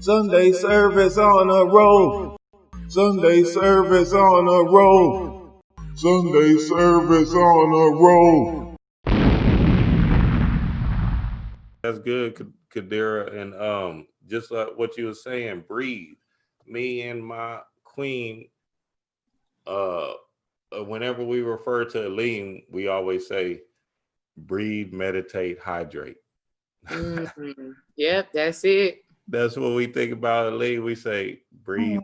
Sunday service on a roll. Sunday service on a roll. Sunday service on a roll. That's good, Khadirah. And just like what you were saying, breathe. Me and my queen, whenever we refer to Alim, we always say, breathe, meditate, hydrate. Yep, that's it. That's what we think about Alim. We say, breathe,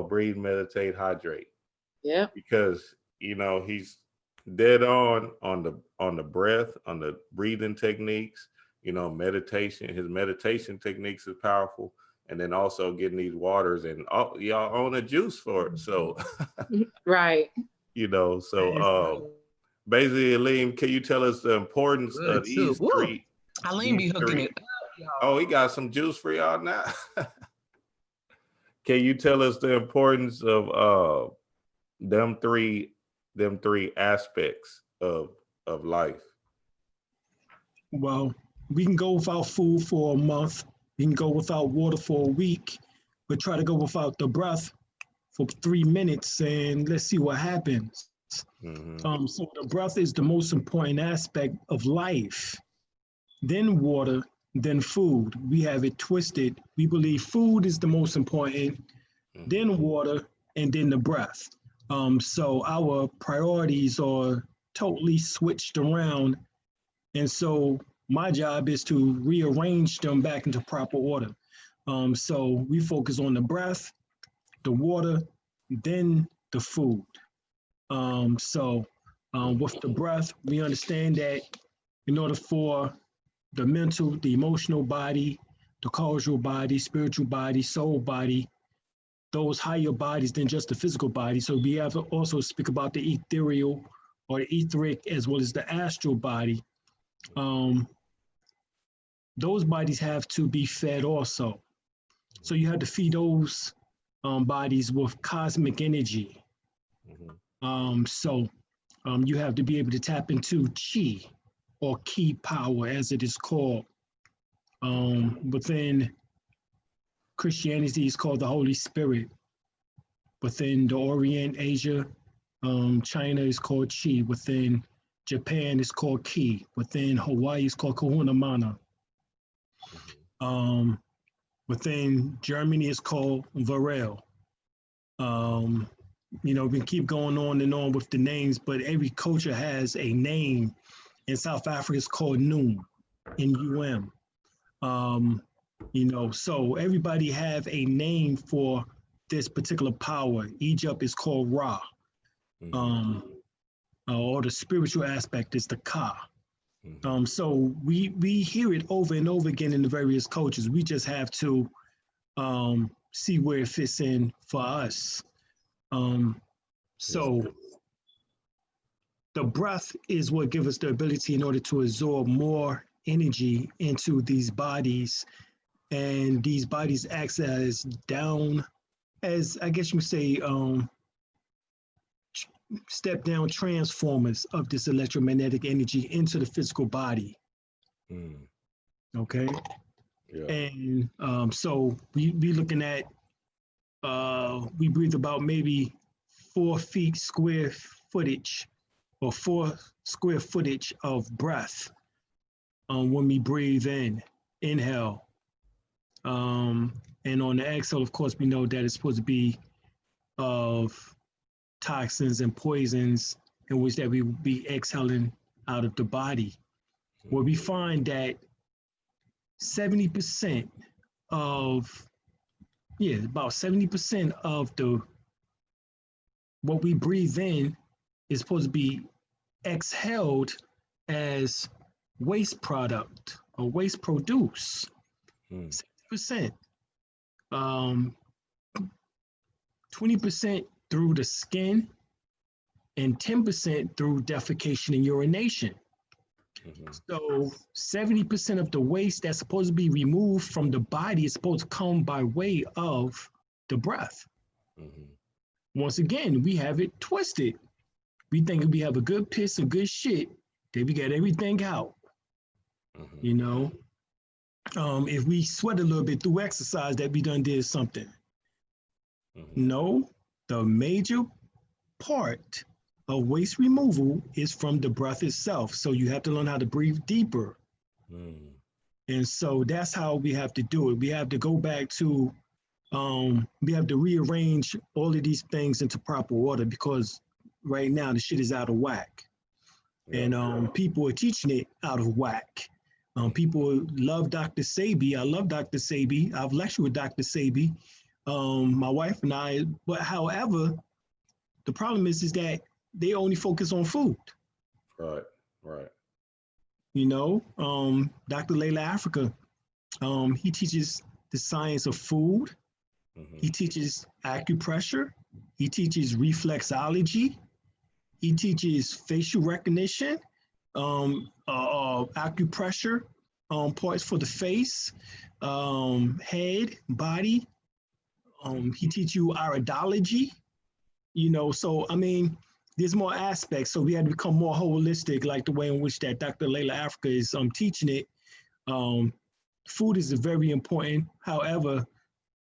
breathe, meditate, hydrate. Yeah. Because, you know, he's dead on the breath, on the breathing techniques, you know, meditation. His meditation techniques is powerful. And then also getting these waters, and y'all own a juice for it. So, right. You know, so basically, Alim, can you tell us the importance of these three? Alim be hooking it up, y'all. Oh, he got some juice for y'all now. Can you tell us the importance of them three aspects of life? Well, we can go without food for a month. We can go without water for a week, but try to go without the breath for 3 minutes, and let's see what happens. Mm-hmm. So the breath is the most important aspect of life. Then water, then food. We have it twisted. We believe food is the most important, then water, and then the breath. So our priorities are totally switched around. And so my job is to rearrange them back into proper order. So we focus on the breath, the water, then the food. With the breath, we understand that in order for the mental, the emotional body, the causal body, spiritual body, soul body, those higher bodies than just the physical body. So we have to also speak about the ethereal or the etheric as well as the astral body. Those bodies have to be fed also. So you have to feed those bodies with cosmic energy. You have to be able to tap into chi, or key power as it is called. Within Christianity, it's called the Holy Spirit. Within the Orient, Asia, China is called chi. Within Japan, it's called ki. Within Hawaii, it's called kahuna mana. Within Germany, it's called varel. We can keep going on and on with the names, but every culture has a name. In South Africa, it's called Noom, N-U-M. So everybody have a name for this particular power. Egypt is called Ra. Or the spiritual aspect is the Ka. So we hear it over and over again in the various cultures. We just have to see where it fits in for us. The breath is what gives us the ability in order to absorb more energy into these bodies, and these bodies act as I guess you would say, step down transformers of this electromagnetic energy into the physical body. Okay. Yeah. And so we looking at we breathe about maybe 4 feet square footage, or 4 square footage of breath when we breathe in, inhale. And on the exhale, of course, we know that it's supposed to be of toxins and poisons in which that we will be exhaling out of the body. Where we find that 70% of what we breathe in is supposed to be exhaled as waste product or waste produce. 70%. 20% through the skin, and 10% through defecation and urination. So 70% of the waste that's supposed to be removed from the body is supposed to come by way of the breath. Once again, we have it twisted. We think if we have a good piss and good shit, then we got everything out. if we sweat a little bit through exercise, that we done did something. No, the major part of waste removal is from the breath itself. So you have to learn how to breathe deeper. And so that's how we have to do it. We have to go back to, we have to rearrange all of these things into proper order, because right now the shit is out of whack. And people are teaching it out of whack. People love Dr. Sebi. I love Dr. Sebi. I've lectured with Dr. Sebi, my wife and I. But however, the problem is that they only focus on food. Right. You know, Dr. Layla Africa, he teaches the science of food. He teaches acupressure. He teaches reflexology. He teaches facial recognition, acupressure, parts for the face, head, body. He teaches you iridology, you know, so, I mean, there's more aspects. So we had to become more holistic, like the way in which that Dr. Layla Africa is teaching it. Food is very important. However,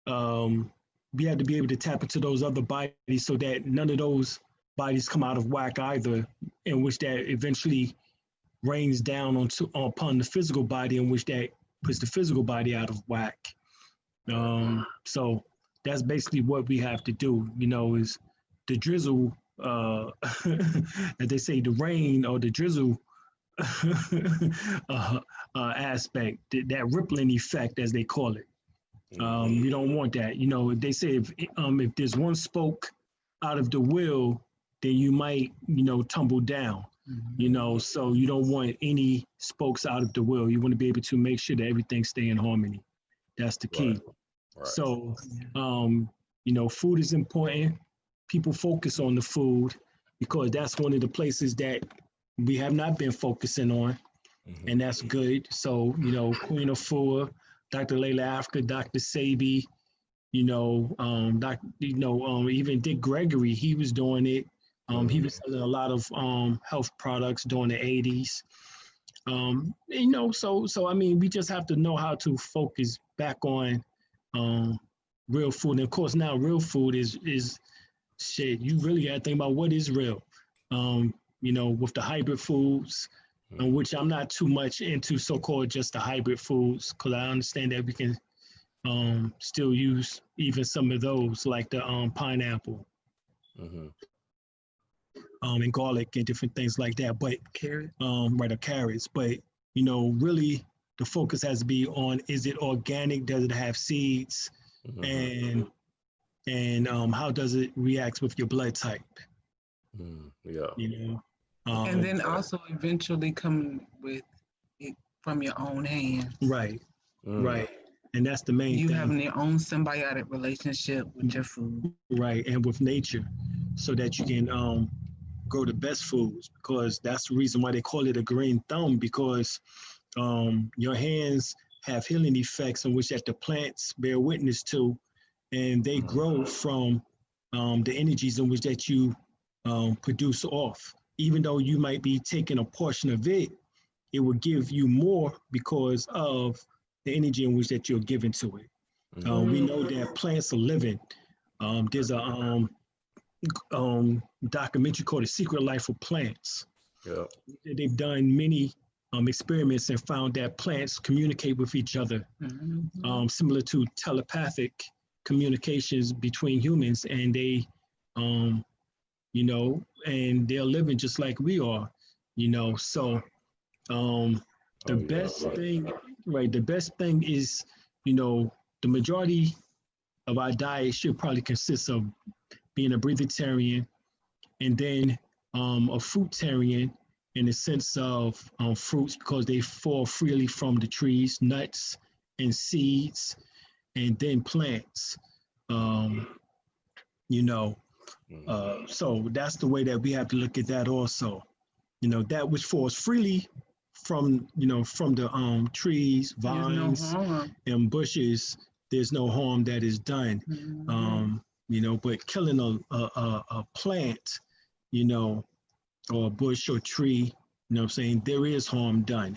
we had to be able to tap into those other bodies so that none of those bodies come out of whack either, in which that eventually rains down upon the physical body, in which that puts the physical body out of whack. So that's basically what we have to do, you know, is the drizzle, as they say, the rain or the drizzle aspect, that rippling effect, as they call it. You don't want that. You know, they say if there's one spoke out of the wheel, then you might, you know, tumble down. You know, so you don't want any spokes out of the wheel. You want to be able to make sure that everything stay in harmony. That's the key. Right. So, you know, food is important. People focus on the food because that's one of the places that we have not been focusing on, and that's good. So, you know, Queen Afua, Dr. Layla Africa, Dr. Sebi, you know, even Dick Gregory, he was doing it. He was selling a lot of health products during the 80s. You know, so I mean, we just have to know how to focus back on real food. And of course, now real food is shit. You really got to think about what is real. You know, with the hybrid foods, which I'm not too much into so-called just the hybrid foods, because I understand that we can still use even some of those, like the pineapple. And garlic and different things like that, but carrots. But you know, really, the focus has to be on: is it organic? Does it have seeds? And how does it react with your blood type? Yeah. You know, and then also eventually come with it from your own hand. Right. Right. And that's the main thing. You having your own symbiotic relationship with your food. Right, and with nature, so that you can grow the best foods, because that's the reason why they call it a green thumb, because your hands have healing effects in which that the plants bear witness to, and they grow from the energies in which that you produce off. Even though you might be taking a portion of it, it will give you more because of the energy in which that you're giving to it. We know that plants are living. There's a documentary called The Secret Life of Plants. They've done many experiments and found that plants communicate with each other, similar to telepathic communications between humans, and they, you know, and they're living just like we are, you know. So the best thing is, you know, the majority of our diet should probably consist of being a breatharian, and then a fruitarian in the sense of fruits, because they fall freely from the trees, nuts and seeds, and then plants. You know, so that's the way that we have to look at that also. You know, that which falls freely from, you know, from the trees, vines, and bushes, there's no harm that is done. You know, but killing a plant, you know, or a bush or tree, you know what I'm saying, there is harm done,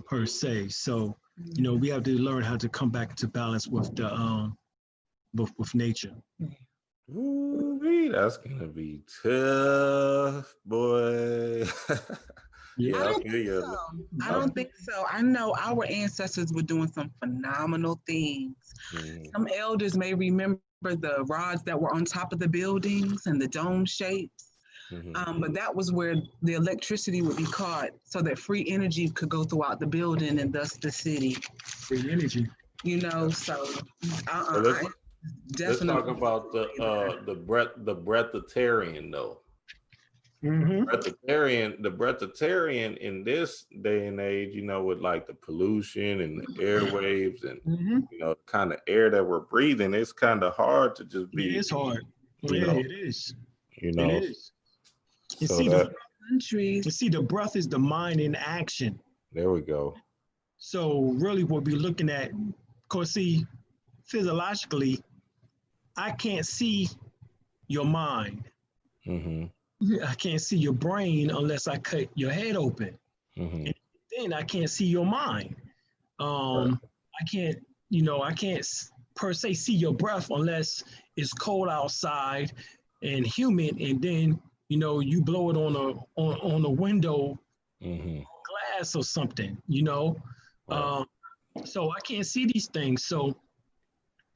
per se. So You know, we have to learn how to come back to balance with the with nature. Ooh, that's gonna be tough, boy. Yeah. I I don't feel think you. so. I don't think so. I know our ancestors were doing some phenomenal things. Mhm. Some elders may remember the rods that were on top of the buildings and the dome shapes. Mhm. But that was where the electricity would be caught so that free energy could go throughout the building and thus the city. Free energy. You know, so So let's talk definitely. about the breatharian though. Mm-hmm. The breatharian in this day and age, you know, with like the pollution and the airwaves and Mm-hmm. you know, kind of air that we're breathing, it's kind of hard to just Yeah, be, it's hard. you Yeah, know, it is. you It know. is. And So see, that the breath is the mind in action. there we go. So really what we're looking at, because see, physiologically, I can't see your mind. Mm-hmm. I can't see your brain unless I cut your head open. Mm-hmm. And then I can't see your mind. I can't, I can't per se see your breath unless it's cold outside and humid, and then you blow it on a window Mm-hmm. glass or something. Right. So I can't see these things. So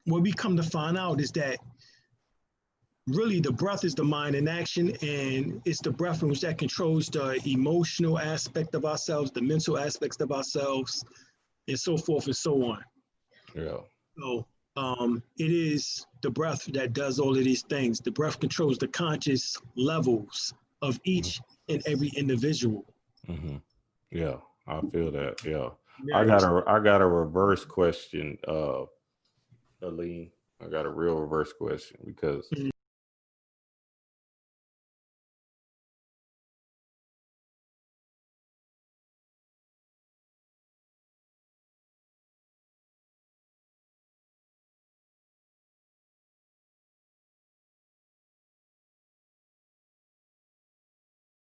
what we come to find out is that really the breath is the mind in action, and it's the breath in which that controls the emotional aspect of ourselves, the mental aspects of ourselves, and so forth and so on. Yeah. So it is the breath that does all of these things. The breath controls the conscious levels of each and every individual. Mm-hmm. Yeah, I feel that. Yeah. Yeah, I got a reverse question, Aline. I got a real reverse question because